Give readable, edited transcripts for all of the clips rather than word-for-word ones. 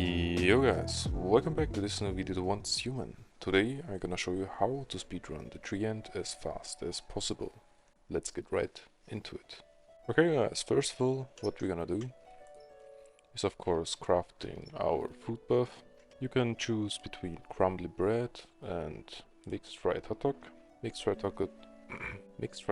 Yo guys, welcome back to this new video to Once Human. Today I'm gonna show you how to speedrun the Treant as fast as possible. Let's get right into it. Okay guys, first of all, what we're gonna do is of course crafting our food buff. You can choose between crumbly bread and mixed fried hot dog. Mixed fried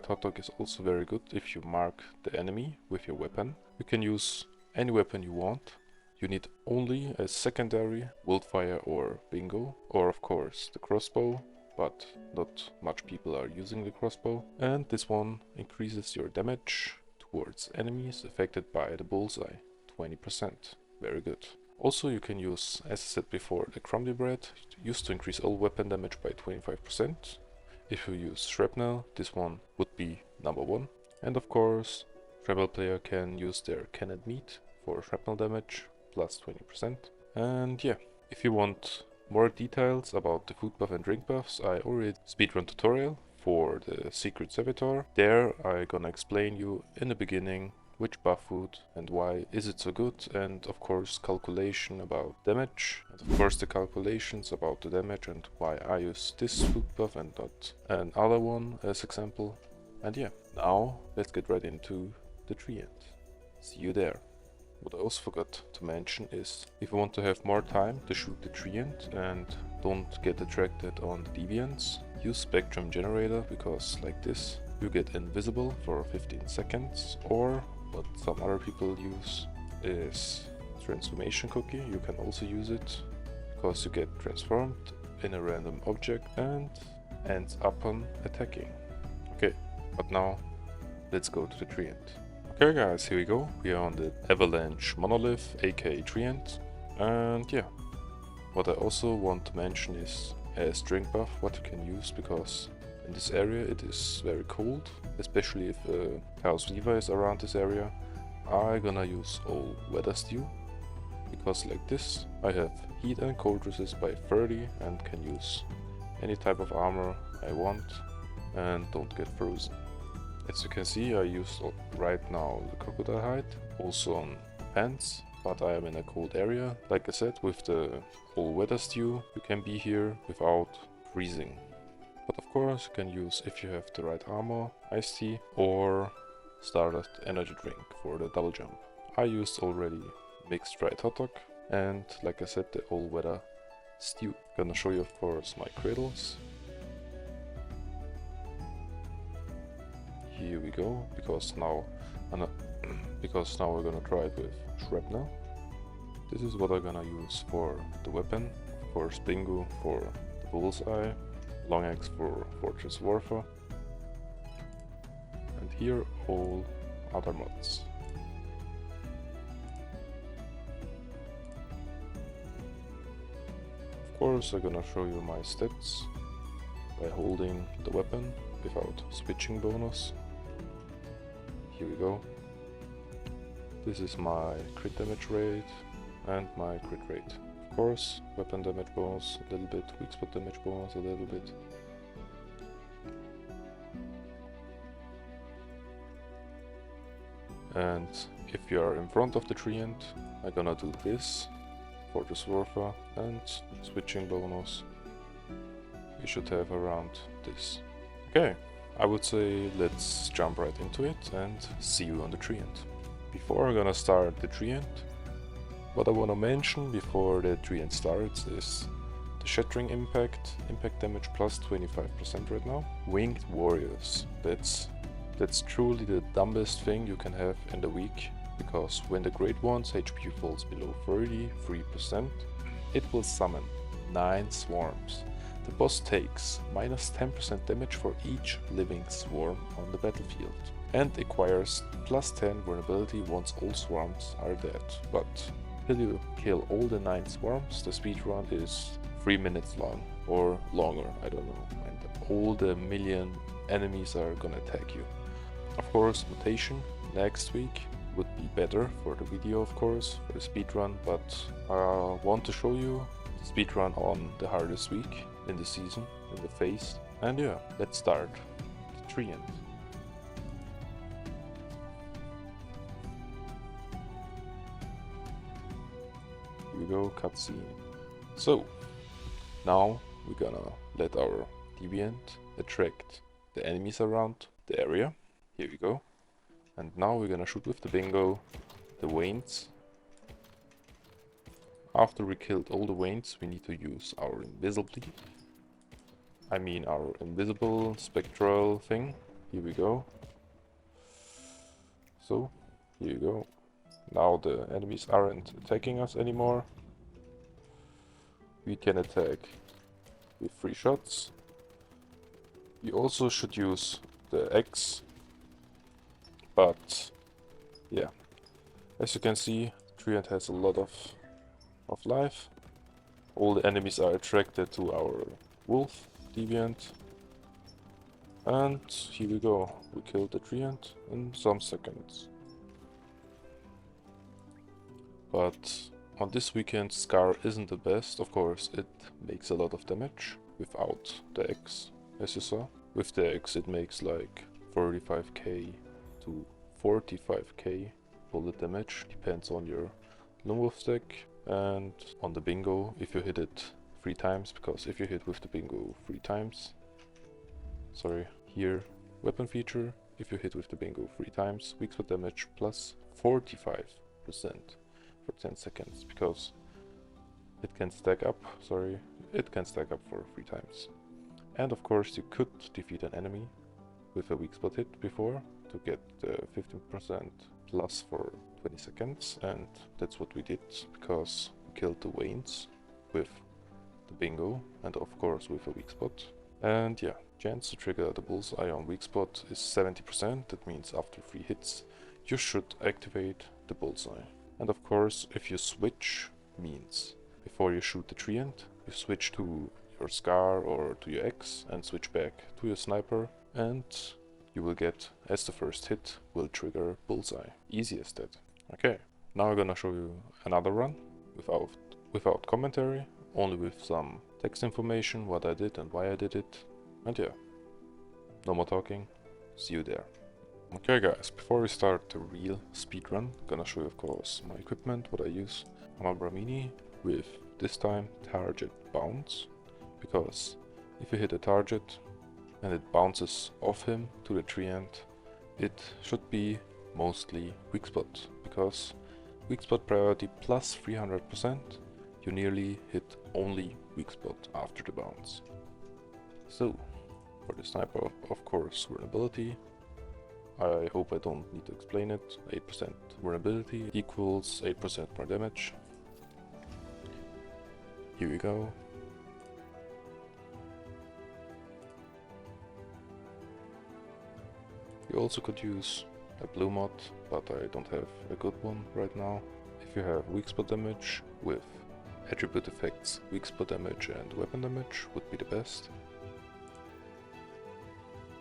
hot dog is also very good if you mark the enemy with your weapon. You can use any weapon you want. You need only a secondary wildfire or bingo, or of course the crossbow, but not much people are using the crossbow. And this one increases your damage towards enemies affected by the bullseye, 20%. Very good. Also you can use, as I said before, the crumbly bread, used to increase all weapon damage by 25%. If you use shrapnel, this one would be number one. And of course, rebel player can use their canned meat for shrapnel damage, plus 20%. And yeah, if you want more details about the food buff and drink buffs, I already speedrun tutorial for the secret SERVITOR. There I gonna explain you in the beginning which buff food and why is it so good, and of course calculation about damage, and of course the calculations about the damage and why I use this food buff and not another one as example. And yeah, now let's get right into the Treant. See you there. What I also forgot to mention is, if you want to have more time to shoot the Treant and don't get attracted on the deviants, use Spectrum Generator, because like this you get invisible for 15 seconds, or what some other people use is Transformation Cookie. You can also use it because you get transformed in a random object and ends up on attacking. Okay, but now let's go to the Treant. Okay guys, here we go. We are on the Avalanche Monolith, aka Treant. And yeah, what I also want to mention is as drink buff what you can use, because in this area it is very cold, especially if Chaos Viva is around this area. I'm gonna use all weather stew, because like this I have heat and cold resist by 30 and can use any type of armor I want and don't get frozen. As you can see, I use right now the crocodile hide, also on pants, but I am in a cold area. Like I said, with the all weather stew you can be here without freezing. But of course you can use, if you have the right armor, iced tea or Stardust energy drink for the double jump. I used already mixed fried hot dog and like I said, the all weather stew. Gonna show you of course my cradles. Here we go, because now we're gonna try it with shrapnel. This is what I'm gonna use for the weapon. Of course bingo for the bullseye, long axe for fortress warfare, and here all other mods. Of course I'm gonna show you my stats by holding the weapon without switching bonus. Here we go. This is my crit damage rate and my crit rate. Of course, weapon damage bonus a little bit, weak spot damage bonus a little bit. And if you are in front of the Treant, I'm gonna do this, Fortress Warfare, and switching bonus. You should have around this. Okay, I would say let's jump right into it and see you on the Treant. Before I'm gonna start the Treant, what I wanna mention before the Treant starts is the shattering impact damage plus 25% right now. Winged Warriors, that's truly the dumbest thing you can have in the week, because when the Great One's HP falls below 33%, it will summon 9 swarms. The boss takes minus 10% damage for each living swarm on the battlefield and acquires plus 10 vulnerability once all swarms are dead. But till you kill all the 9 swarms, the speedrun is 3 minutes long or longer, I don't know, and all the million enemies are gonna attack you. Of course, mutation next week would be better for the video, of course, for the speedrun, but I want to show you the speedrun on the hardest week in the season, in the phase. And yeah, let's start the Treant. Here we go, cutscene. So, now we're gonna let our deviant attract the enemies around the area. Here we go. And now we're gonna shoot with the bingo the veins. After we killed all the veins, we need to use our invisible spectral thing. Here we go. So, here you go. Now the enemies aren't attacking us anymore. We can attack with 3 shots. We also should use the X. But yeah, as you can see, Treant has a lot of life. All the enemies are attracted to our wolf deviant. And here we go, we killed the Treant in some seconds. But on this weekend, Scar isn't the best. Of course, it makes a lot of damage without the X, as you saw. With the X it makes like 35k to 45k bullet damage, depends on your lone wolf stack. And on the bingo, if you hit it 3 times, because if you hit with the bingo 3 times, here, weapon feature, if you hit with the bingo 3 times, weak spot damage plus 45% for 10 seconds, because it can stack up, it can stack up for 3 times. And of course you could defeat an enemy with a weak spot hit before to get the 15% plus for 20 seconds, and that's what we did, because we killed the veins with the bingo and of course with a weak spot. And yeah, chance to trigger the bullseye on weak spot is 70%, that means after 3 hits you should activate the bullseye. And of course, if you switch, means before you shoot the Treant, you switch to your Scar or to your X and switch back to your sniper, and you will get, as the first hit will trigger bullseye. Easy as that. Okay, now I'm gonna show you another run without commentary, only with some text information, what I did and why I did it. And yeah, no more talking, see you there. Okay guys, before we start the real speedrun, gonna show you of course my equipment, what I use. I'm a Bramini with this time target bounce, because if you hit a target and it bounces off him to the Treant, it should be mostly weak spot, because weak spot priority plus 300%, you nearly hit only weak spot after the bounce. So, for the sniper, of course, vulnerability. I hope I don't need to explain it. 8% vulnerability equals 8% more damage. Here we go. You also could use a blue mod, but I don't have a good one right now. If you have weak spot damage with attribute effects, weak spot damage and weapon damage would be the best.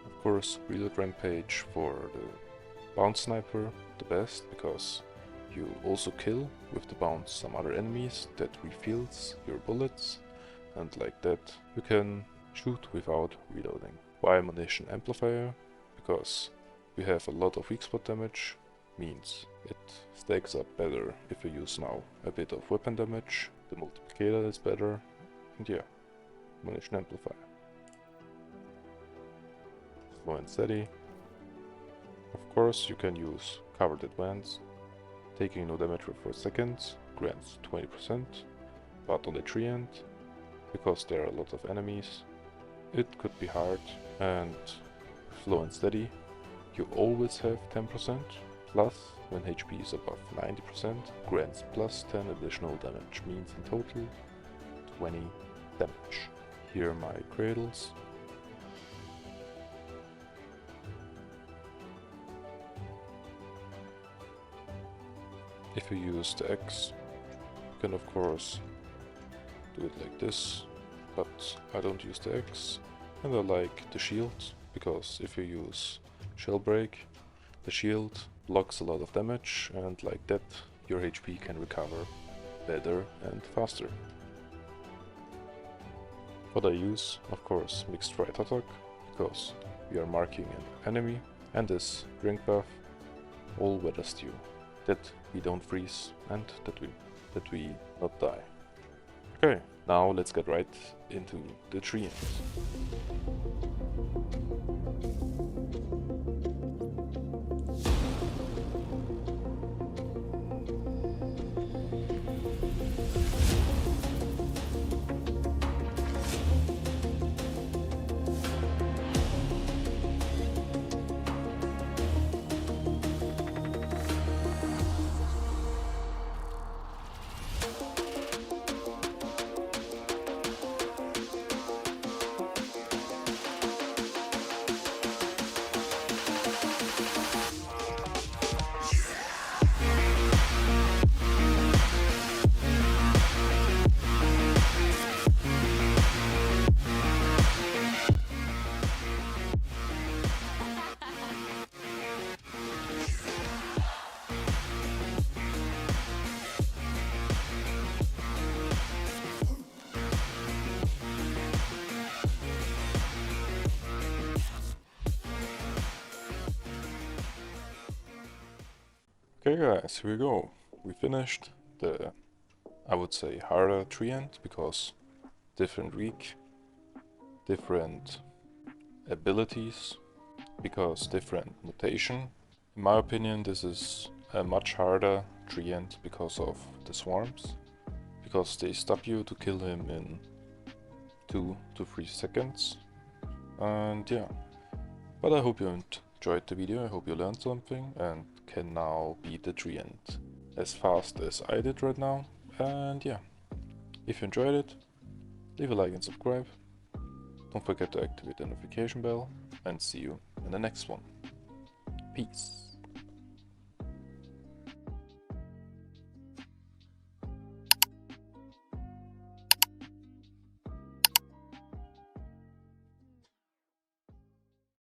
Of course, reload rampage for the bounce sniper, the best, because you also kill with the bounce some other enemies that refills your bullets, and like that you can shoot without reloading. Why ammunition amplifier? Because we have a lot of weak spot damage, means it stacks up better if you use now a bit of weapon damage, the multiplicator is better, and yeah, ammunition amplifier. Slow and steady. Of course you can use covered advance, taking no damage for 4 seconds, grants 20%, but on the Treant, because there are a lot of enemies, it could be hard, and slow and steady, you always have 10%, plus when HP is above 90%, grants plus 10 additional damage, means in total 20 damage. Here are my cradles. If you use the X, you can of course do it like this, but I don't use the X, and I like the shield, because if you use shell break, the shield blocks a lot of damage, and like that your HP can recover better and faster. What I use, of course, mixed right attack, because we are marking an enemy, and this drink buff, all weather stew, that we don't freeze and that we that we not die. Okay, now let's get right into the Treant. Okay guys, here we go. We finished the, I would say, harder Treant because different week, different abilities, because different mutation. In my opinion, this is a much harder Treant because of the swarms, because they stop you to kill him in 2 to 3 seconds. And yeah, but I hope you enjoyed the video, I hope you learned something and can now beat the Treant as fast as I did right now. And yeah, if you enjoyed it, leave a like and subscribe. Don't forget to activate the notification bell, and see you in the next one. Peace.